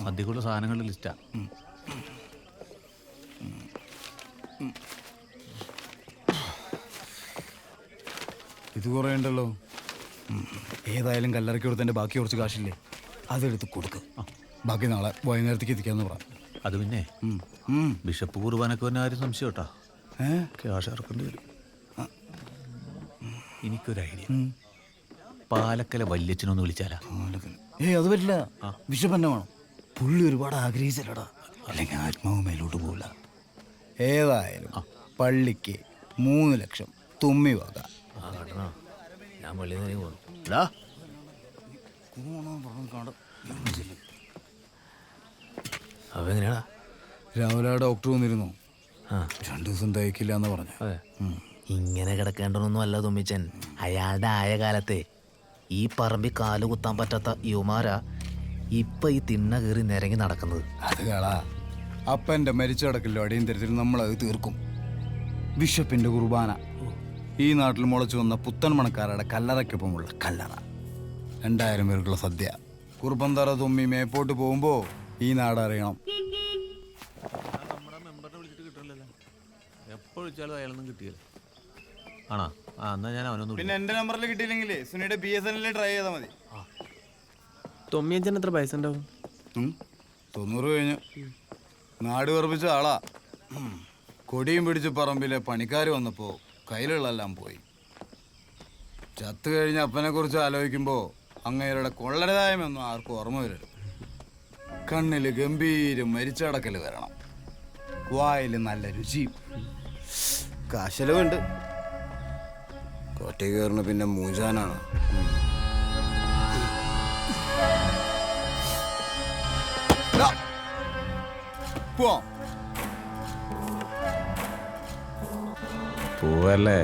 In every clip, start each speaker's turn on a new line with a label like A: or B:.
A: സദ്യക്കുള്ള സാധനങ്ങളുടെ ലിസ്റ്റാ.
B: ഇത് കുറേ ഉണ്ടല്ലോ. ഏതായാലും കല്ലറയ്ക്ക് കൊടുത്തതിൻ്റെ ബാക്കി കുറച്ച് കാശില്ലേ, അതെടുത്ത് കൊടുക്ക്. ബാക്കി നാളെ വൈകുന്നേരത്തേക്ക് എത്തിക്കാന്ന് പറ.
A: അത് പിന്നെ ബിഷപ്പ് കുർബാനൊക്കെ വന്ന ആരും സംശയം കേട്ടാ. ക്യാഷ് ഇറക്കേണ്ടി വരും. എനിക്കൊരു ഐഡിയ, പാലക്കല വല്യച്ഛനൊന്ന് വിളിച്ചാലാ?
B: അത് പറ്റില്ല, ബിഷപ്പ് തന്നെ വേണം. പുള്ളി ഒരുപാട് ആഗ്രഹിച്ചില്ലടാ, അല്ലെങ്കിൽ ആത്മാവ് മേലോട്ട് പോകില്ല. ഏതായാലും പള്ളിക്ക് 3 ലക്ഷം തുമ്മി വക.
A: ഞാൻ പള്ളി പോകുന്നു. അവ എങ്ങനെയാടാ?
B: രാവിലെ ഡോക്ടർ വന്നിരുന്നു. 2 ദിവസം തയ്ക്കില്ല എന്ന് പറഞ്ഞു.
C: ഇങ്ങനെ കിടക്കേണ്ടതൊന്നും അല്ല തുമ്മിച്ചൻ. അയാളുടെ ആയ കാലത്തെ ഈ പറമ്പിൽ കാല് കുത്താൻ പറ്റാത്ത യുമാരാ ഇപ്പൊ ഈ തിണ്ണ കയറി നിരങ്ങി നടക്കുന്നത്.
B: അത് കേളാ, അപ്പൻ്റെ മരിച്ചു കിടക്കില്ലോ അടിയന്തരത്തിൽ നമ്മളത് തീർക്കും. ബിഷപ്പിന്റെ കുർബാന, ഈ നാട്ടിൽ മുളച്ചു വന്ന പുത്തൻ മണക്കാരുടെ കല്ലറയ്ക്കൊപ്പമുള്ള കല്ലറ, 2000 പേർക്കുള്ള സദ്യ, കുറുപ്പന്തറ തുമ്മി മേപ്പോട്ട് പോകുമ്പോ ഈ നാട് അറിയണം.
A: നമ്മുടെ മെമ്പറിനെ വിളിച്ചിട്ട് കിട്ടണില്ലല്ലോ. എപ്പോൾ വിളിച്ചാലും അയാളൊന്നും കിട്ടിയില്ല. ആണോ? എന്നാ ഞാൻ അവനൊന്നും.
B: പിന്നെ എന്റെ നമ്പറിൽ കിട്ടിയില്ലെങ്കിലേ സുനിയുടെ BSNL ട്രൈ ചെയ്താൽ മതി.
D: തൊമ്മിയഞ്ചൻ എത്ര പൈസ ഉണ്ടാവും?
B: 90 കഴിഞ്ഞു. നാട് വെറുപ്പിച്ച ആളാ. കൊടിയും പിടിച്ച് പറമ്പിലെ പണിക്കാർ വന്നപ്പോ കയ്യിലുള്ളെല്ലാം പോയി. ചത്തു കഴിഞ്ഞ അപ്പനെ കുറിച്ച് ആലോചിക്കുമ്പോ അങ്ങേരുടെ കൊള്ളരുതായ്മയൊന്നും ആർക്കും ഓർമ്മ വരരുത്. കണ്ണില് ഗംഭീരം മരിച്ചടക്കൽ വരണം, വായിൽ നല്ല രുചിയും. കാശലവുണ്ട്. കോട്ട കയറുന്ന പിന്നെ മൂജാനാണ്.
A: പോവല്ലേ?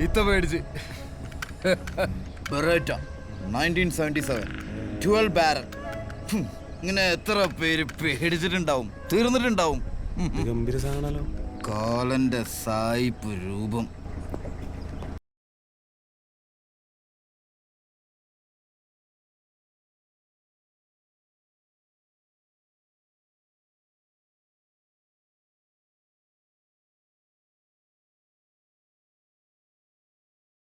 B: ഇത്ത പേടിച്ച് 1977 12 ബാരൽ. ഇങ്ങനെ എത്ര പേര് പേടിച്ചിട്ടുണ്ടാവും, തീർന്നിട്ടുണ്ടാവും.
D: ഗംഭീര സാധനല്ലോ.
B: കാലന്റെ സായിപ്പ് രൂപം.